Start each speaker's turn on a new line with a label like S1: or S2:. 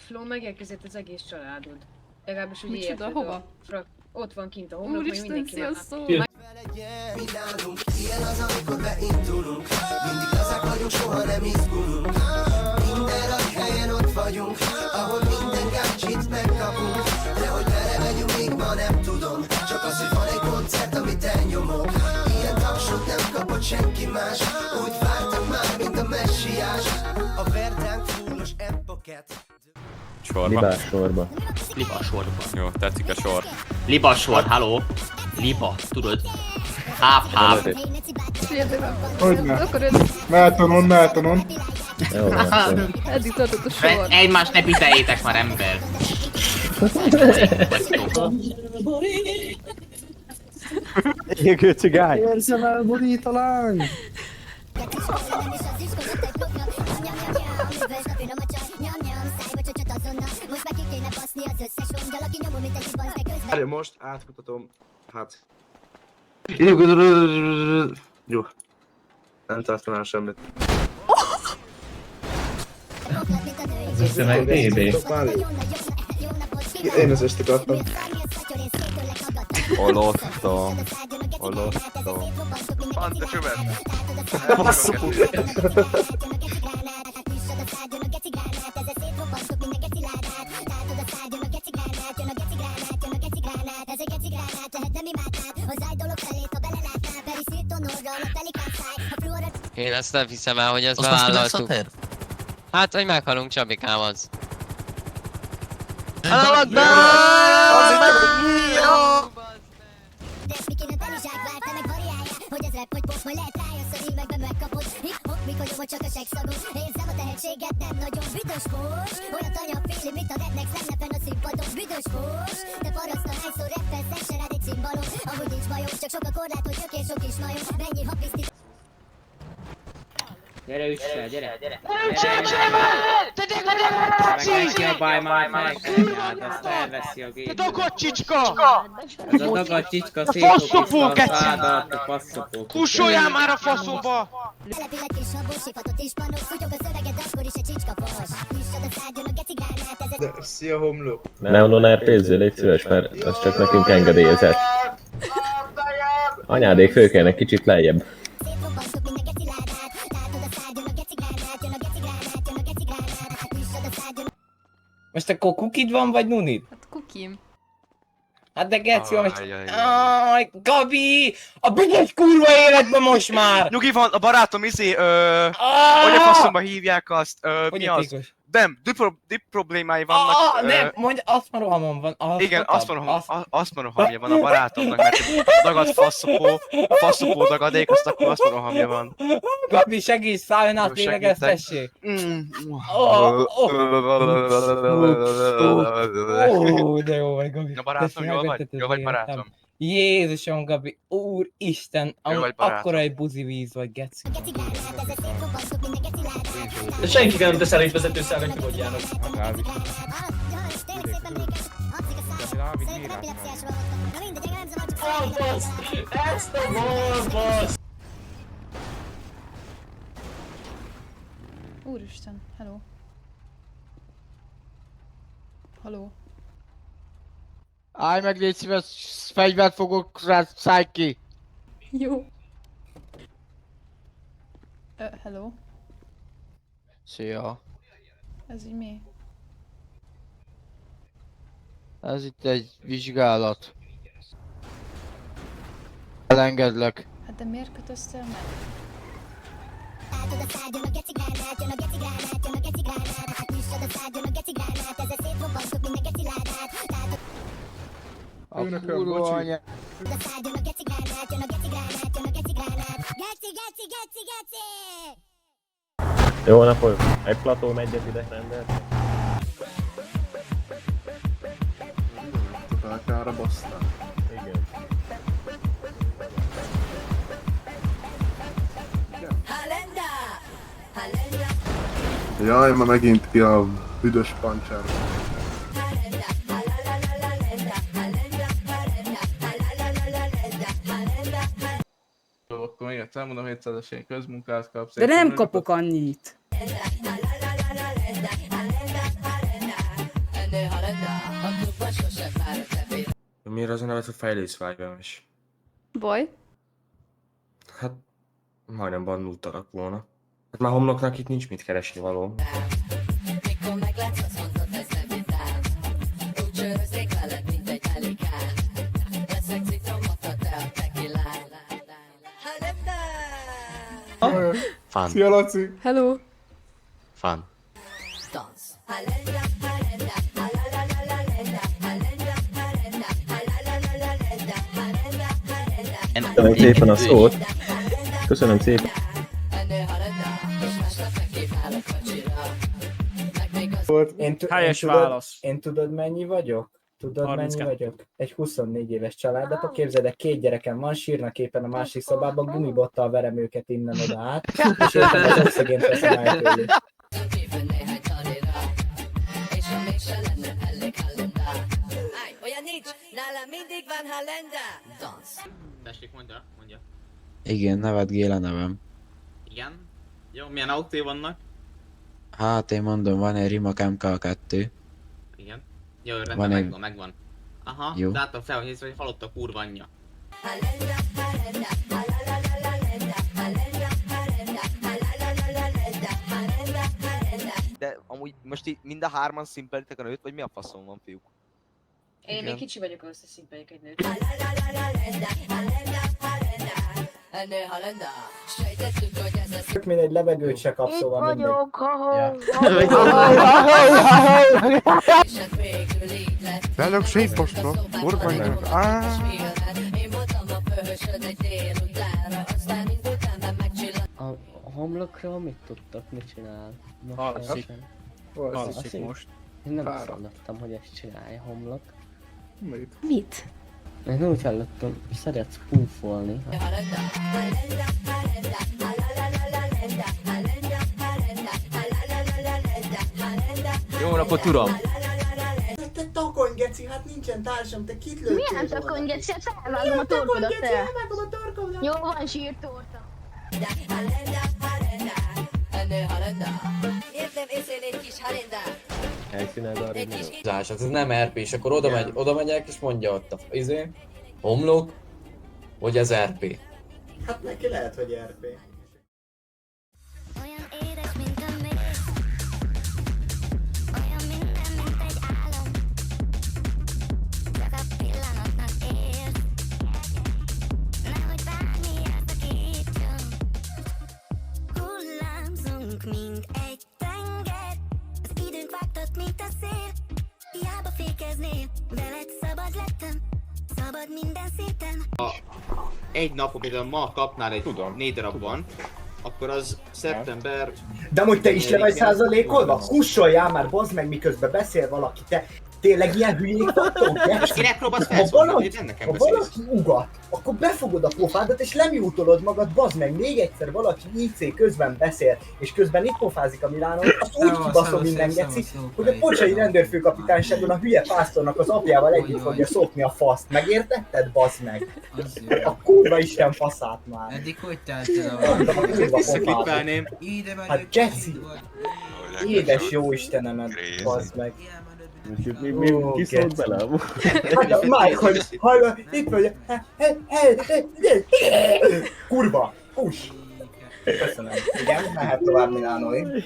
S1: Flo megérkezett az egész családod. Legalábbis úgy
S2: Micsoda,
S1: érted
S2: hova?
S1: Ott van kint a homlok, hogy
S2: Úristen,
S1: mindenki van.
S2: sziasztok!
S3: Ilyen az, amikor beindulunk. Mindig lazák vagyunk, soha nem izgulunk. Minden helyen ott vagyunk, ahol minden gácsit megkapunk. De hogy vele megyünk, még ma nem tudom. Csak az, hogy van egy koncert, amit elnyomok. Ilyen tapsot nem kapott senki más. Úgy vártak már, mint a messiás. A verdánk fullos M-pocket.
S4: Sorba.
S5: Libás sorba.
S6: Liba sorba.
S4: Jó, tetszik a sor.
S6: Liba sor, halló? Liba, tudod? Háp.
S7: Hogyne?
S2: Akkor ez
S7: Meltonon.
S5: Jó, van.
S2: eddig tartott a sor.
S6: Egymást ne piteljétek már, ember.
S5: Égő cigány.
S7: Érzem el, borít a lány!
S8: Várj, most átmutatom. Hát. Jó. Nem tartanám semmit.
S5: Ez meg BB.
S8: Én az ezt akartam.
S4: Olottam.
S9: Panta csövet.
S10: Én ezt nem hiszem el, hogy ezt bevállaltuk. Hát, hogy meghalunk, Csabikám az.
S6: Gyere üssel, gyere!
S10: Megkiabálj már meg, anyád, azt elveszi a gép.
S9: Te dagadt csicska!
S10: Ez a dagadt csicska szétfog a szádat, a passzopó.
S9: Kussoljál már a faszomba!
S8: De, szia homlok!
S5: Neonon RP-zzél, légy szíves, mert ez csak nekünk engedélyezett. Anyádék főkelnek kicsit lejjebb.
S6: Most akkor kukid van, vagy nunid?
S2: Hát kukim.
S6: Hát de geci, most... Áj, Gabi! A büdös kurva életben most már!
S9: Nyugi van, a barátom hogy a faszomba hívják azt, mi az? Nem, dip problémái vannak.
S6: Nem, mondj, aszmarohamon van.
S9: Igen, aszmarohamja van a barátomnak, mert dagadt faszopó dagadék, azt akkor aszmarohamja van.
S6: Gabi, segíts, szálljon át, lélegeztessék! De jó vagy, Gabi.
S9: A barátom, jól vagy? Jól vagy, barátom?
S6: Jézusom, Gabi, úristen, akkora egy buzi víz vagy, geci.
S10: De senki nem tesz elég vezetőszállnak nyugodjának. Ezt a borbasz!
S2: Úristen, hello. Halló.
S10: Állj meg, légy szíves, fegyvert fogok rá, szállj ki!
S2: Jó. Hello.
S10: Szia.
S2: Ez így mi?
S10: Ez itt egy vizsgálat. Elengedlek.
S2: Hát de miért kötöztél meg?
S10: A kurva anya.
S5: Jó napot! Egy plató egyet ide rendelt.
S8: Akárra basztál.
S5: Igen.
S8: Jaj, ma megint ki a büdös pancsár. Akkor még egyszer mondom, 700-es én közmunkát kapsz.
S1: De nem kapok annyit.
S6: Miért az a nevet, hogy fejlészvágyalmas?
S2: Baj?
S6: Hát majdnem bannultalak volna. Hát már homloknak itt nincs mit keresni való.
S9: Fun.
S7: Szia, Laci!
S2: Hello?
S9: Fun.
S5: Köszönöm szépen a szót. Köszönöm szépen.
S6: Helyes válasz. Én tudod mennyi vagyok? Tudod mennyi vagyok? Egy 24 éves családapa, képzeld el, 2 gyerekem van, sírnak éppen a másik szobában, gumibottal verem őket innen oda át, és éppen az oxigént veszem el tőlük.
S3: Olyan nincs, nálam mindig van Halenda.
S9: Tessék, mondja.
S11: Igen, Nevetgél a nevem.
S9: Igen? Jó, milyen autói vannak?
S11: Hát én mondom, van egy Rimac MK2.
S9: Igen. Jó, rendben,
S11: Van egy-
S9: megvan. Aha,
S11: Jó.
S9: láttam fel, hogy halott a kurva anyja.
S11: De amúgy most így mind a hárman szimpelitek a nőt, vagy mi a faszom van, fiúk?
S1: Én még kicsi vagyok, ahhoz, hogy szimpeljek egy nőt.
S6: Tök mindegy, levegőt se kap, szóval mindegy.
S7: Belök szétbaszta, kurva nő.
S10: A homlokról mit tudtok, mit csinál?
S8: Alszik.
S10: Alszik
S8: most.
S10: Én nem
S7: Fáradt.
S10: hallottam, hogy ezt csinálja homlok.
S7: Mit?
S2: Mit?
S10: Én úgy hallottam, szeretsz púfolni.
S8: Jó napot, uram!
S3: Te takony, geci, hát nincsen társam, te kit lőttél?
S12: Milyen takony, geci? Hát elvágom a torkodat, te!
S3: Elvágom a torkodat!
S12: Jó van, sírtorta.
S3: Értem, észel egy kis Halenda.
S5: Helyszíneld arra, hogy mi
S6: Hát ez nem RP, és akkor oda megyek, és mondja ott a homlok, hogy ez RP. Hát neki lehet, hogy RP.
S12: Olyan édes, mint a mész. Olyan minden, mint egy álom. Csak a pillanatnak érsz. Nehogy bármi ezt akítson. Hullámzunk, mint egy tenger. Az időnk vágtat, mint a szél. Hiába fékeznél, veled szabad lettem. Szabad minden szinten.
S9: Egy nap, például ma kapnál egy 4 darab van, akkor az szeptember...
S6: De amúgy te is le vagy százalékolva? Kussoljál már, bazd meg, miközben beszél valaki, te tényleg ilyen hülyék vagytok, geci?
S9: Kinek próbálsz
S6: Ha
S9: felszólni,
S6: valaki,
S9: hogy nem nekem
S6: ha
S9: beszélsz?
S6: valaki ugat, akkor befogod a pofádat és lemjútolod magad, bazd meg, még egyszer valaki IC közben beszél, és közben itt pofázik a Milánón, azt úgy kibaszom minden geci, hogy a pocsai rendőrfőkapitányságon a hülye pásztornak az apjával együtt fogja szopni a faszt, megértetted, bazd meg? A kurva isten faszát már.
S11: Eddig hogy teltél
S9: Visszakippelném.
S6: Hát geci, édes jó istenemet, bazd meg.
S5: Ki szólt bele?
S6: Hát a Mike, hogy hallja, itt vagy, kurva, push. Köszönöm. Igen, mehet tovább Milánóig.